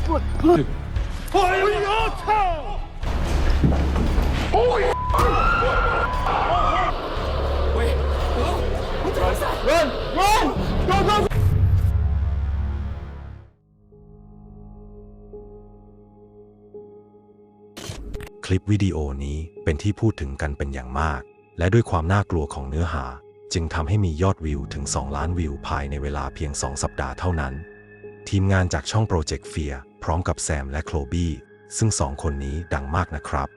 คลิปวิดีโอนี้เป็นที่พูดถึงกันเป็นอย่างมากและด้วยความน่ากลัวของเนื้อหาจึงทำให้มียอดวิวถึง 2 ล้านวิวภายในเวลาเพียง 2 สัปดาห์เท่านั้นทีมงานจากช่องโปรเจกต์เฟียร์พร้อมกับแซมและโคลบี้ซึ่ง2 คนนี้ดังมากนะครับ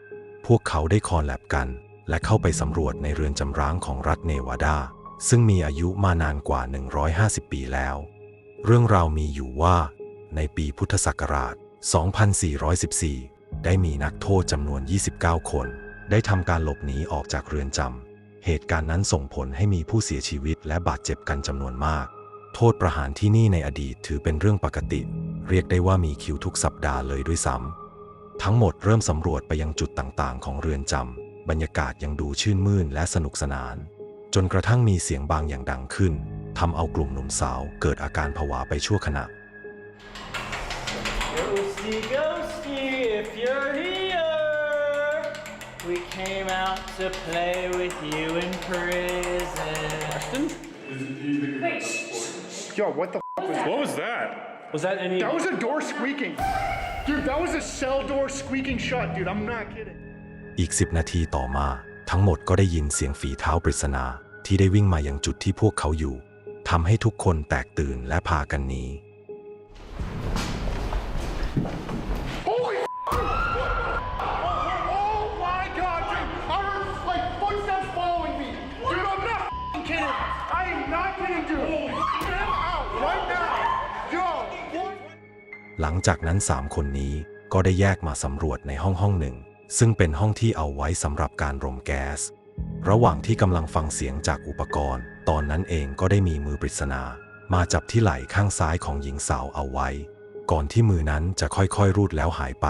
พวกเขาได้คอลแลบกันและเข้าไปสำรวจในเรือนจำร้างของรัฐเนวาดาซึ่งมีอายุมานานกว่า150 ปีแล้วเรื่องราวมีอยู่ว่าในปีพุทธศักราช 2414 ได้มีนักโทษจำนวน 29 คนได้ทำการหลบหนีออกจากเรือนจำเหตุการณ์นั้นส่งผลให้มีผู้เสียชีวิตและบาดเจ็บกันจำนวนมากโทษประหารที่นี่ในอดีตถือเป็นเรื่องปกติเรียกได้ว่ามีคิวทุกสัปดาห์เลยด้วยซ้ำทั้งหมดเริ่มสำรวจไปยังจุดต่างๆของเรือนจำบรรยากาศยังดูชื่นมื่นและสนุกสนานจนกระทั่งมีเสียงบางอย่างดังขึ้นทำเอากลุ่มหนุ่มสาวเกิดอาการผวาไปชั่วขณะWe came out to play with you in prison. Preston? Wait. Yo, what the was that? What was that? Was that any... That was a door squeaking. Dude, that was a cell door squeaking shut, dude. I'm not kidding. อีก10 นาทีต่อมาทั้งหมดก็ได้ยินเสียงฝีเท้าปริศนาที่ได้วิ่งมายังจุดที่พวกเขาอยู่ทำให้ทุกคนแตกตื่นและพากันหนีหลังจากนั้น3 คนนี้ก็ได้แยกมาสำรวจในห้องหนึ่งซึ่งเป็นห้องที่เอาไว้สำหรับการรมแก๊สระหว่างที่กำลังฟังเสียงจากอุปกรณ์ตอนนั้นเองก็ได้มีมือปริศนามาจับที่ไหล่ข้างซ้ายของหญิงสาวเอาไว้ก่อนที่มือนั้นจะค่อยๆรูดแล้วหายไป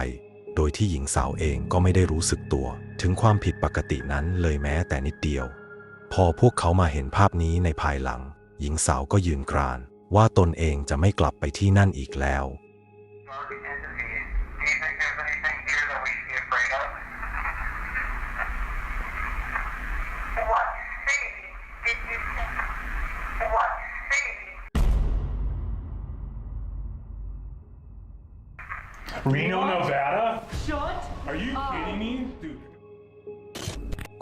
โดยที่หญิงสาวเองก็ไม่ได้รู้สึกตัวถึงความผิดปกตินั้นเลยแม้แต่นิดเดียวพอพวกเขามาเห็นภาพนี้ในภายหลังหญิงสาวก็ยืนกรานว่าตนเองจะไม่กลับไปที่นั่นอีกแล้วReno, Nevada? Shut Are you kidding me? Dude.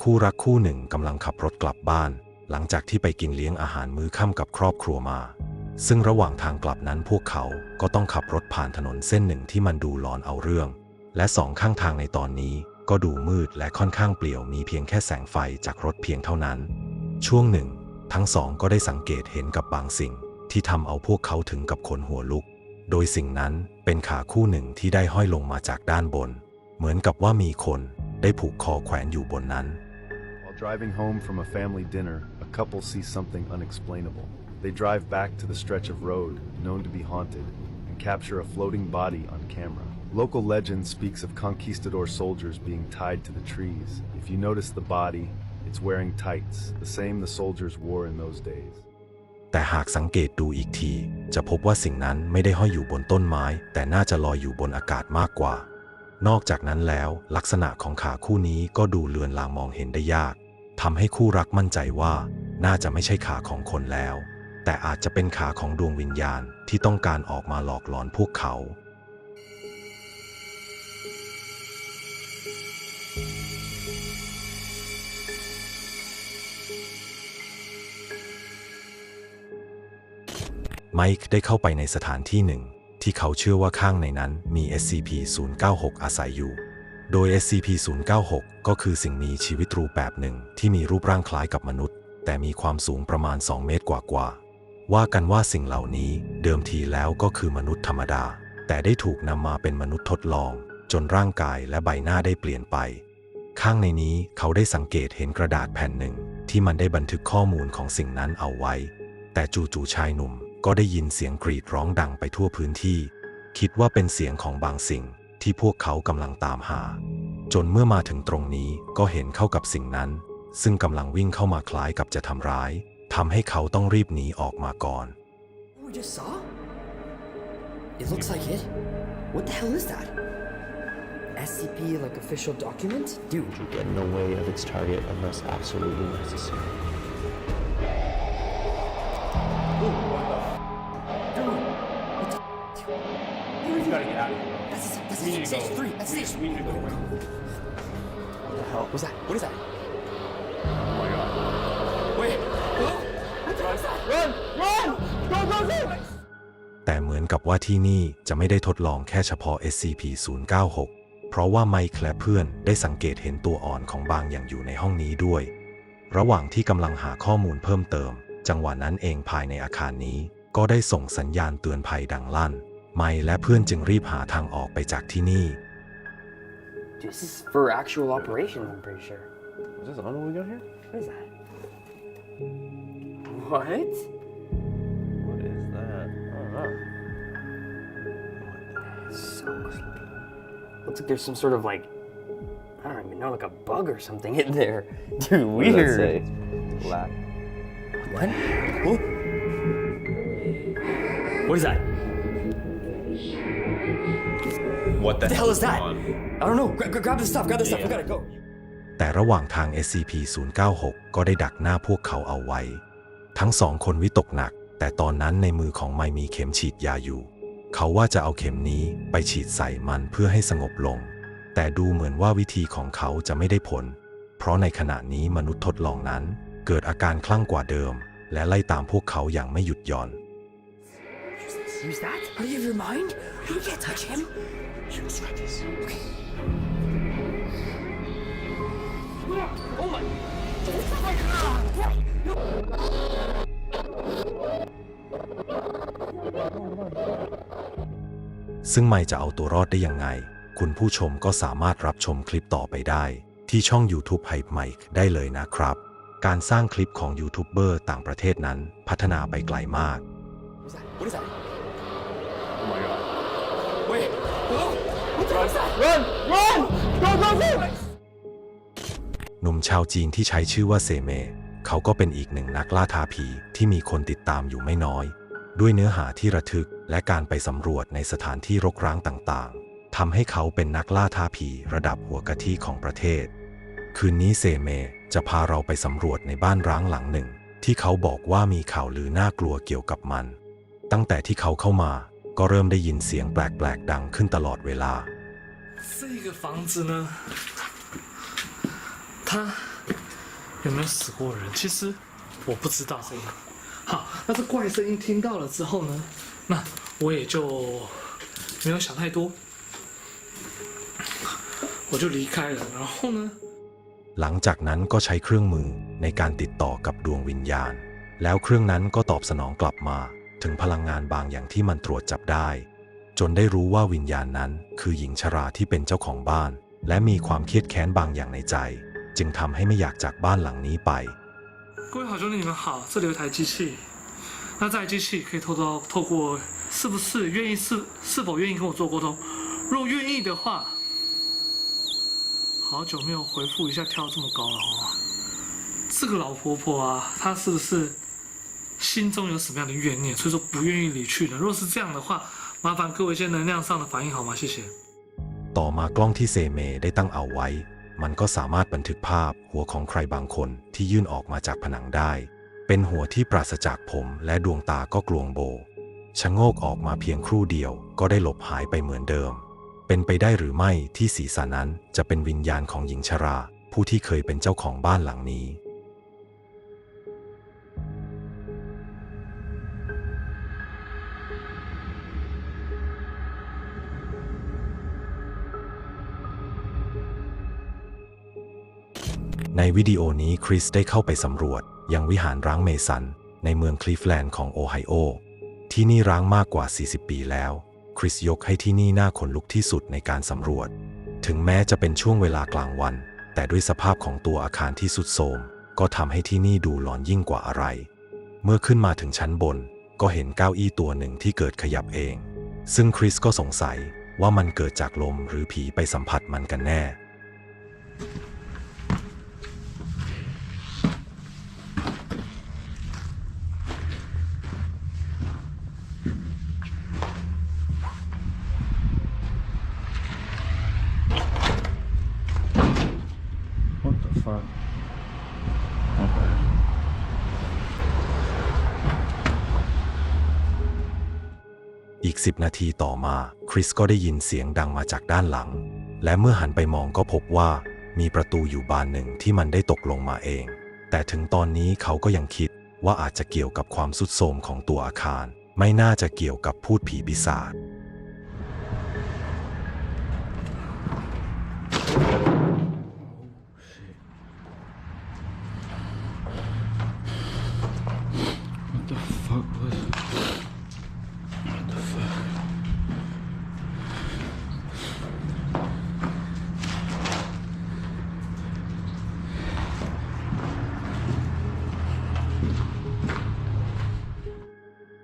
คู่รักคู่หนึ่งกำลังขับรถกลับบ้านหลังจากที่ไปกินเลี้ยงอาหารมื้อค่ำกับครอบครัวมาซึ่งระหว่างทางกลับนั้นพวกเขาก็ต้องขับรถผ่านถนนเส้นหนึ่งที่มันดูร้อนเอาเรื่องและ2 ข้างทางในตอนนี้ก็ดูมืดและค่อนข้างเปลี่ยวมีเพียงแค่แสงไฟจากรถเพียงเท่านั้นช่วงหนึ่งทั้ง2ก็ได้สังเกตเห็นกับบางสิ่งที่ทำเอาพวกเขาถึงกับขนหัวลุกโดยสิ่งนั้นเป็นขาคู่หนึ่งที่ได้ห้อยลงมาจากด้านบนเหมือนกับว่ามีคนได้ผูกคอแขวนอยู่บนนั้น While driving home from a family dinner, a couple see something unexplainable. They drive back to the stretch of road known to be haunted and capture a floating body on camera. Local legend speaks of conquistador soldiers being tied to the trees. If you notice the body, it's wearing tights, the same the soldiers wore in those days. แต่หากสังเกตดูอีกทีจะพบว่าสิ่งนั้นไม่ได้ห้อยอยู่บนต้นไม้แต่น่าจะลอยอยู่บนอากาศมากกว่านอกจากนั้นแล้วลักษณะของขาคู่นี้ก็ดูเลือนลางมองเห็นได้ยากทำให้คู่รักมั่นใจว่าน่าจะไม่ใช่ขาของคนแล้วแต่อาจจะเป็นขาของดวงวิญญาณที่ต้องการออกมาหลอกหลอนพวกเขาไมค์ได้เข้าไปในสถานที่หนึ่งที่เขาเชื่อว่าข้างในนั้นมี SCP-096 อาศัยอยู่โดย SCP-096 ก็คือสิ่งมีชีวิตรูปแบบหนึ่งที่มีรูปร่างคล้ายกับมนุษย์แต่มีความสูงประมาณ2 เมตรกว่าว่ากันว่าสิ่งเหล่านี้เดิมทีแล้วก็คือมนุษย์ธรรมดาแต่ได้ถูกนำมาเป็นมนุษย์ทดลองจนร่างกายและใบหน้าได้เปลี่ยนไปข้างในนี้เขาได้สังเกตเห็นกระดาษแผ่นหนึ่งที่มันได้บันทึกข้อมูลของสิ่งนั้นเอาไว้แต่จู่ๆชายหนุ่มก็ได้ยินเสียงกรีดร้องดังไปทั่วพื้นที่คิดว่าเป็นเสียงของบางสิ่งที่พวกเขากำลังตามหาจนเมื่อมาถึงตรงนี้ก็เห็นเข้ากับสิ่งนั้นซึ่งกำลังวิ่งเข้ามาคล้ายกับจะทำร้ายทำให้เขาต้องรีบหนีออกมาก่อน We just saw? It looks like it. What the hell is that? SCP, like official document? Dude. Get in the way of its target unless absolutely necessary. We gotta get out of here. That's We need to stage go. 3. That's stage 3. We need to go. What the hell? What's that? What is that? Oh my god. Wait. What the hell is that? Run! Run! Go, go, go! แต่เหมือนกับว่าที่นี่จะไม่ได้ทดลองแค่เฉพาะ SCP-096 เพราะว่าไมค์และเพื่อนได้สังเกตเห็นตัวอ่อนของบางอย่างอยู่ในห้องนี้ด้วย ระหว่างที่กำลังหาข้อมูลเพิ่มเติม จังหวะนั้นเองภายในอาคารนี้ก็ได้ส่งสัญญาณเตือนภัยดังลั่น ไมค์และเพื่อนจึงรีบหาทางออกไปจากที่นี่ Dude, this is for actual operations, I'm pretty sure. Is this on we got here? What is that? What? What is that? I don't know. So creepy. Looks like there's some sort of like, I don't even know, like a bug or something in there. Dude, What does that weird. say? Black. What? Oh. What is that? What the What the hell is that? I don't know. Grab the stuff. Grab the stuff. We gotta go. แต่ระหว่างทาง SCP-096 ก็ได้ดักหน้าพวกเขาเอาไว้ ทั้งสองคนวิตกหนัก แต่ตอนนั้นในมือของไมค์มีเข็มฉีดยาอยู่ เขาว่าจะเอาเข็มนี้ไปฉีดใส่มันเพื่อให้สงบลง แต่ดูเหมือนว่าวิธีของเขาจะไม่ได้ผล เพราะในขณะนี้มนุษย์ทดลองนั้นเกิดอาการคลั่งกว่าเดิม และไล่ตามพวกเขาอย่างไม่หยุดหย่อน Use that? Out of your mind? You can't touch him. Oh my. ซึ่งไมค์จะเอาตัวรอดได้ยังไง คุณผู้ชมก็สามารถรับชมคลิปต่อไปได้ ที่ช่อง YouTube Hype Mike ได้เลยนะครับ การสร้างคลิปของยูทูบเบอร์ต่างประเทศนั้นพัฒนาไปไกลมาก What is that? Oh my god. Wait. Oh. What the hell is that? Run! Run! Go, go, go! หนุ่มชาวจีนที่ใช้ชื่อว่าเซเม เขาก็เป็นอีกหนึ่งนักล่าท้าผีที่มีคนติดตามอยู่ไม่น้อย ด้วยเนื้อหาที่ระทึกและการไปสำรวจในสถานที่รกร้างต่างๆทำให้เขาเป็นนักล่าท้าผีระดับหัวกะทิของประเทศ คืนนี้เซเมจะพาเราไปสำรวจในบ้านร้างหลังหนึ่ง ที่เขาบอกว่ามีข่าวลือน่ากลัวเกี่ยวกับมัน ตั้งแต่ที่เขาเข้ามาก็เริ่มได้ยินเสียงแปลกๆดังขึ้นตลอดเวลา 这个房子呢，它有没有死过人？其实我不知道。好，那这怪声音听到了之后呢，那我也就没有想太多，我就离开了。然后呢， หลังจากนั้นก็ใช้เครื่องมือในการติดต่อกับดวงวิญญาณ แล้วเครื่องนั้นก็ตอบสนองกลับมาถึงพลังงานบางอย่างที่มันตรวจจับได้ จนได้รู้ว่าวิญญาณนั้นคือหญิงชราที่เป็นเจ้าของบ้าน และมีความเครียดแค้นบางอย่างในใจ จึงทำให้ไม่อยากจากบ้านหลังนี้ไป 各位好兄弟，你们好，这里有一台机器，那这台机器可以透过是不是愿意是否愿意跟我做沟通，如果愿意的话，好久没有回复一下跳这么高了哦。这个老婆婆啊，她是不是心中有什么样的怨念，所以说不愿意离去呢？如果是这样的话，麻烦各位一些能量上的反应好吗？谢谢。 ต่อมากล้องที่เซเมได้ตั้งเอาไว้ มันก็สามารถบันทึกภาพหัวของใครบางคนที่ยื่นออกมาจากผนังได้ เป็นหัวที่ปราศจากผมและดวงตาก็กลวงโบชะโงกออกมาเพียงครู่เดียวก็ได้หลบหายไปเหมือนเดิม เป็นไปได้หรือไม่ที่ศีรษะนั้นจะเป็นวิญญาณของหญิงชรา ผู้ที่เคยเป็นเจ้าของบ้านหลังนี้ ในวิดีโอนี้คริสได้เข้าไปสำรวจยังวิหารร้างเมสันในเมืองคลีฟแลนด์ของโอไฮโอที่นี่ร้างมากกว่า 40 ปีแล้วคริสยกให้ที่นี่น่าขนลุกที่สุดในการสำรวจ ถึงแม้จะเป็นช่วงเวลากลางวัน แต่ด้วยสภาพของตัวอาคารที่สุดโทรมก็ทำให้ที่นี่ดูหลอนยิ่งกว่าอะไร เมื่อขึ้นมาถึงชั้นบนก็เห็นเก้าอี้ตัวหนึ่งที่เกิดขยับเอง ซึ่งคริสก็สงสัยว่ามันเกิดจากลมหรือผีไปสัมผัสมันกันแน่ อีก10 นาทีต่อมาคริสก็ได้ยินเสียงดังมาจากด้านหลังและเมื่อหันไปมองก็พบว่ามีประตูอยู่บานหนึ่งที่มันได้ตกลงมาเองแต่ถึงตอนนี้เขาก็ยังคิดว่าอาจจะเกี่ยวกับความทรุดโทรมของตัวอาคารไม่น่าจะเกี่ยวกับพูดผีปีศาจ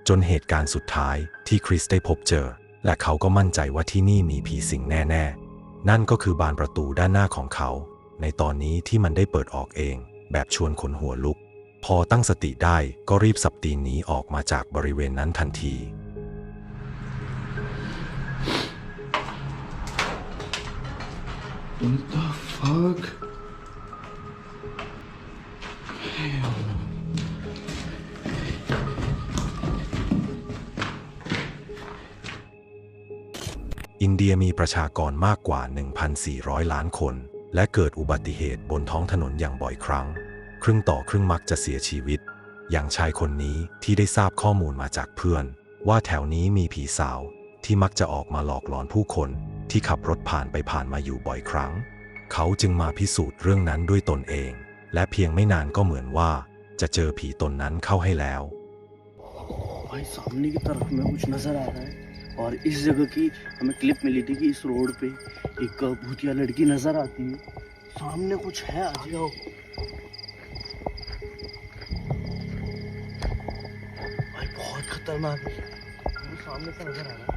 จนเหตุการณ์สุดท้ายที่คริสได้พบเจอและเขาก็มั่นใจว่าที่นี่มีผีสิงแน่ๆนั่นก็คือบานประตูด้านหน้าของเขาในตอนนี้ที่มันได้เปิดออกเองแบบชวนขนหัวลุกพอตั้งสติได้ก็รีบสับตีนหนีออกมาจากบริเวณนั้นทันทีอินเดียมีประชากรมากกว่า 1,400 ล้านคนและเกิดอุบัติเหตุบนท้องถนนอย่างบ่อยครั้งครึ่งต่อครึ่งมักจะเสียชีวิตอย่างชายคนนี้ที่ได้ทราบข้อมูลมาจากเพื่อนว่าแถวนี้มีผีสาวที่มักจะออกมาหลอกหลอนผู้คนที่ขับรถผ่านไปผ่านมาอยู่บ่อยครั้งเขาจึงมาพิสูจน์เรื่องนั้นด้วยตนเองและเพียงไม่นานก็เหมือนว่าจะเจอผีตนนั้นเข้าให้แล้ว भाई सामने की तरफ में कुछ नजर आ रहा है और इस जगह की हमें क्लिप मिली थी कि इस रोड पे एक भूतिया लड़की नजर आती है सामने कुछ है आ जाओ भाई बहुत खतरनाक है सामने से नजर आ रहा है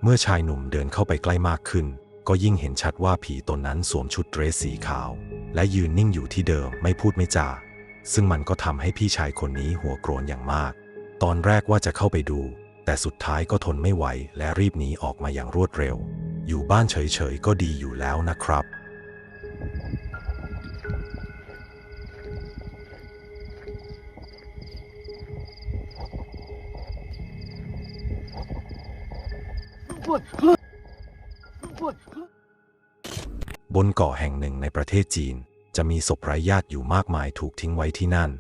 เมื่อชายหนุ่มเดินเข้าไปใกล้มากขึ้นก็ยิ่งเห็นชัดว่าผีตนนั้นสวมชุดเดรสสีขาวและยืนนิ่งอยู่ที่เดิมไม่พูดไม่จาซึ่งมันก็ทำให้พี่ชายคนนี้หัวโกรนอย่างมากตอนแรกว่าจะเข้าไปดูแต่สุดท้ายก็ทนไม่ไหวและรีบหนีออกมาอย่างรวดเร็วอยู่บ้านเฉยๆก็ดีอยู่แล้วนะครับบนเกาะแห่งหนึ่งในประเทศจีนจะมีศพไร้ญาติอยู่มากมายถูกทิ้งไว้ที่นั่น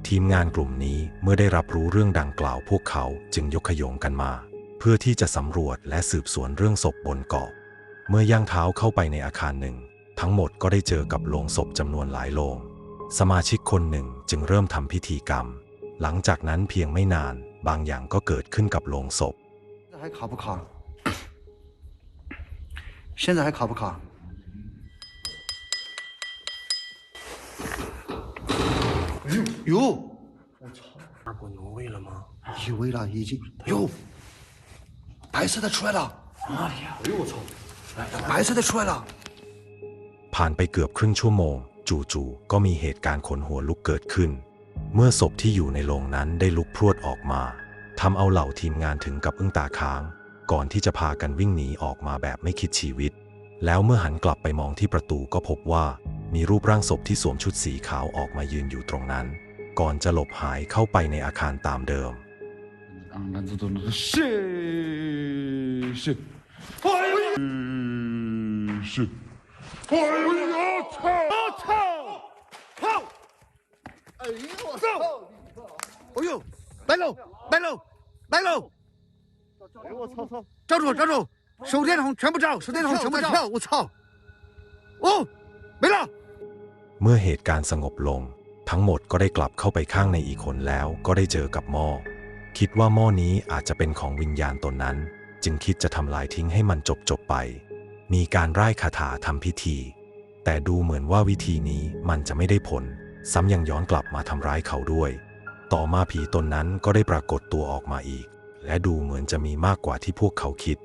ทีมงานกลุ่มนี้เมื่อได้รับรู้เรื่องดังกล่าวพวกเขาจึงยกขยงกันมาเพื่อที่จะสำรวจและสืบสวนเรื่องศพบนเกาะเมื่อย่างเท้าเข้าไปในอาคารหนึ่งทั้งหมดก็ได้เจอกับโลงศพจำนวนหลายโลงสมาชิกคนหนึ่งจึงเริ่มทำพิธีกรรมหลังจากนั้นเพียงไม่นานบางอย่างก็เกิดขึ้นกับโลงศพ还卡不卡现在还卡不卡有我操二锅挪位了吗移位了已经有白色的出来了哎呀哎呦我操白色的出来了ผ่านไปเกือบครึ่งชั่วโมงจู่ๆก็มีเหตุการณ์ขนหัวลุกเกิดขึ้นเมื่อศพที่อยู่ในโรงนั้นได้ลุกพรวดออกมาทำเอาเหล่าทีมงานถึงกับอึ้งตาค้างก่อนที่จะพากันวิ่งหนีออกมาแบบไม่คิดชีวิตแล้วเมื่อหันกลับไปมองที่ประตูก็พบว่ามีรูปร่างศพที่สวมชุดสีขาวออกมายืนอยู่ตรงนั้นก่อนจะหลบหายเข้าไปในอาคารตามเดิม哎呦白龙白龙白龙站住站住手电筒全部照手电筒全部照我操哦没了เมื่อเหตุการณ์สงบลงทั้งหมดก็ได้กลับเข้าไปข้างในอีกคนแล้วก็ได้เจอกับหม้อคิดว่าหม้อนี้อาจจะเป็นของวิญญาณตนนั้นจึงคิดจะทำลายทิ้งให้มันจบไปมีการร่ายคาถาทำพิธีแต่ดูเหมือนว่าวิธีนี้มันจะไม่ได้ผลซ้ำยังย้อนกลับมาทำร้ายเขาด้วยต่อมาผีตนนั้นก็ได้ปรากฏตัวออกมาอีกและดูเหมือนจะมีมากกว่าที่พวกเขาคิด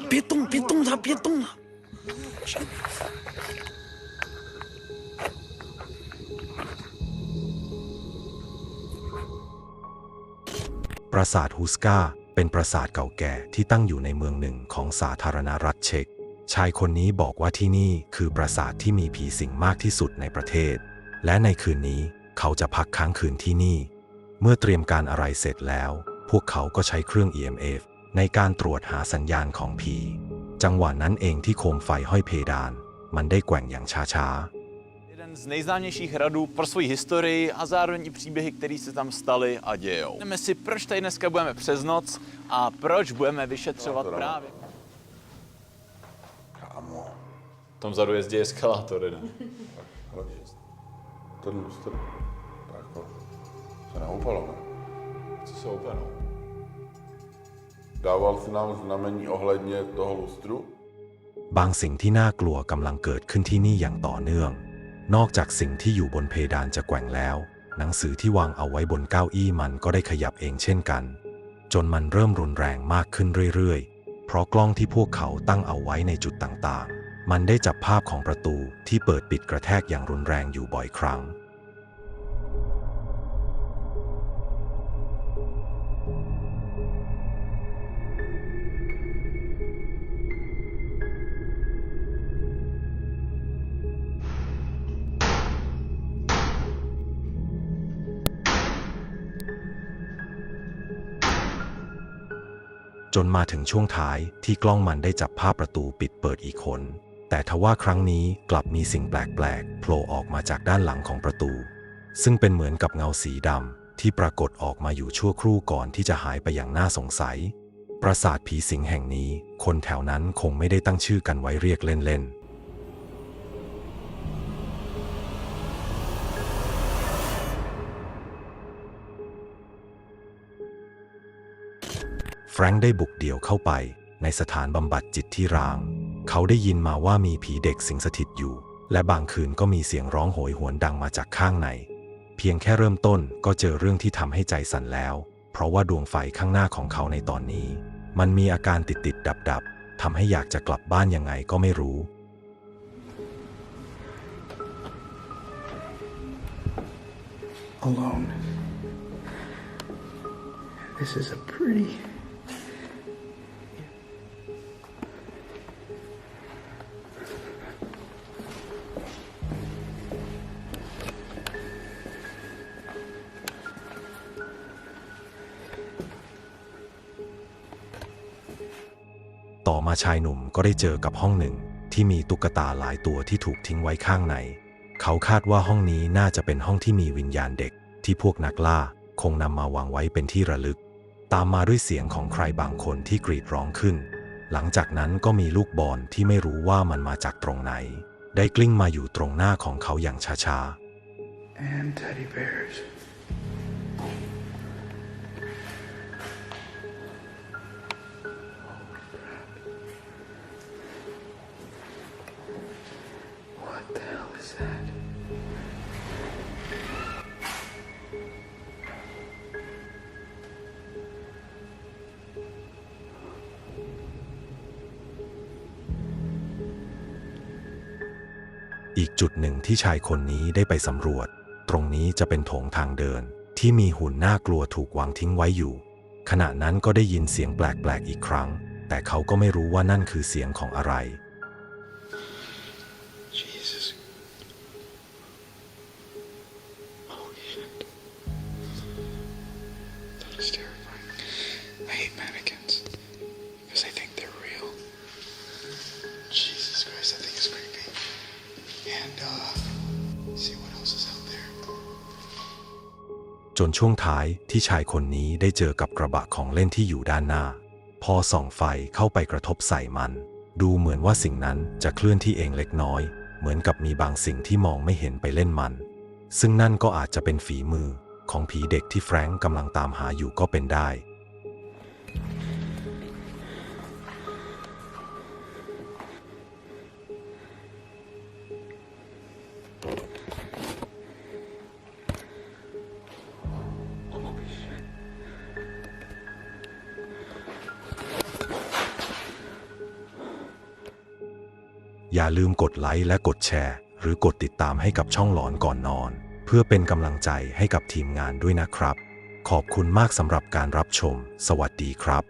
别动别动他别动他ปราสาทฮุสกาเ เป็นปราสาทเก่าแก่ที่ตั้งอยู่ในเมืองหนึ่งของสาธารณรัฐเช็กชายคนนี้บอกว่าที่นี่คือปราสาทที่มีผีสิงมากที่สุดในประเทศและในคืนนี้เขาจะพักค้างคืนที่นี่เมื่อเตรียมการอะไรเสร็จแล้วพวกเขาก็ใช้เครื่อง EMF ในการตรวจหาสัญญาณของผีจังหวะนั้นเองที่โคมไฟห้อยเพดานมันได้แกว่งอย่างช้าJeden z nejznámějších hradů pro svoji historii a zároveň i příběhy, které se tam staly a dějou. Jdeme si, proč tady dneska budeme přes noc a proč budeme vyšetřovat právě. Kámo. Tam vzadu jezdí eskalátory, ne? Ten lustr. Tak se nehoupalo, ne? Co se houpenou? Dával si nám znamení ohledně toho lustru? บางสิ่งที่น่ากลัวกำลังเกิดขึ้นที่นี่อย่างต่อเนื่องนอกจากสิ่งที่อยู่บนเพดานจะแกว่งแล้วหนังสือที่วางเอาไว้บนเก้าอี้มันก็ได้ขยับเองเช่นกันจนมันเริ่มรุนแรงมากขึ้นเรื่อยๆเพราะกล้องที่พวกเขาตั้งเอาไว้ในจุดต่างๆมันได้จับภาพของประตูที่เปิดปิดกระแทกอย่างรุนแรงอยู่บ่อยครั้งจนมาถึงช่วงท้ายที่กล้องมันได้จับภาพประตูปิดเปิดอีกคนแต่ทว่าครั้งนี้กลับมีสิ่งแปลกๆโผล่ออกมาจากด้านหลังของประตูซึ่งเป็นเหมือนกับเงาสีดำที่ปรากฏออกมาอยู่ชั่วครู่ก่อนที่จะหายไปอย่างน่าสงสัยปราสาทผีสิงแห่งนี้คนแถวนั้นคงไม่ได้ตั้งชื่อกันไว้เรียกเล่นๆแฟรงค์ได้บุกเดี่ยวเข้าไปในสถานบำบัดจิตที่ร้างเขาได้ยินมาว่ามีผีเด็กสิงสถิตอยู่และบางคืนก็มีเสียงร้องโหยหวนดังมาจากข้างในเพียงแค่เริ่มต้นก็เจอเรื่องที่ทำให้ใจสั่นแล้วเพราะว่าดวงไฟข้างหน้าของเขาในตอนนี้มันมีอาการติดดับทำให้อยากจะกลับบ้านยังไงก็ไม่รู้ Alone. This is a pretty...ต่อมาชายหนุ่มก็ได้เจอกับห้องหนึ่งที่มีตุ๊กตาหลายตัวที่ถูกทิ้งไว้ข้างในเขาคาดว่าห้องนี้น่าจะเป็นห้องที่มีวิญญาณเด็กที่พวกนักล่าคงนำมาวางไว้เป็นที่ระลึกตามมาด้วยเสียงของใครบางคนที่กรีดร้องขึ้นหลังจากนั้นก็มีลูกบอลที่ไม่รู้ว่ามันมาจากตรงไหนได้กลิ้งมาอยู่ตรงหน้าของเขาอย่างช้าๆ And teddy bears. What the hell is that?อีกจุดหนึ่งที่ชายคนนี้ได้ไปสำรวจตรงนี้จะเป็นโถงทางเดินที่มีหุ่นน่ากลัวถูกวางทิ้งไว้อยู่ขณะนั้นก็ได้ยินเสียงแปลกๆอีกครั้งแต่เขาก็ไม่รู้ว่านั่นคือเสียงของอะไร Jesus. Holy shit. That is terrifying. I hate mannequins because I think they're real. Jesus Christ, that thing is creepy. And see what else is out there. จนช่วงท้ายที่ชายคนนี้ได้เจอกับกระบะของเล่นที่อยู่ด้านหน้าพอส่องไฟเข้าไปกระทบใส่มันดูเหมือนว่าสิ่งนั้นจะเคลื่อนที่เองเล็กน้อยเหมือนกับมีบางสิ่งที่มองไม่เห็นไปเล่นมันซึ่งนั่นก็อาจจะเป็นฝีมือของผีเด็กที่แฟรงค์กำลังตามหาอยู่ก็เป็นได้อย่าลืมกดไลค์และกดแชร์หรือกดติดตามให้กับช่องหลอนก่อนนอนเพื่อเป็นกำลังใจให้กับทีมงานด้วยนะครับขอบคุณมากสำหรับการรับชมสวัสดีครับ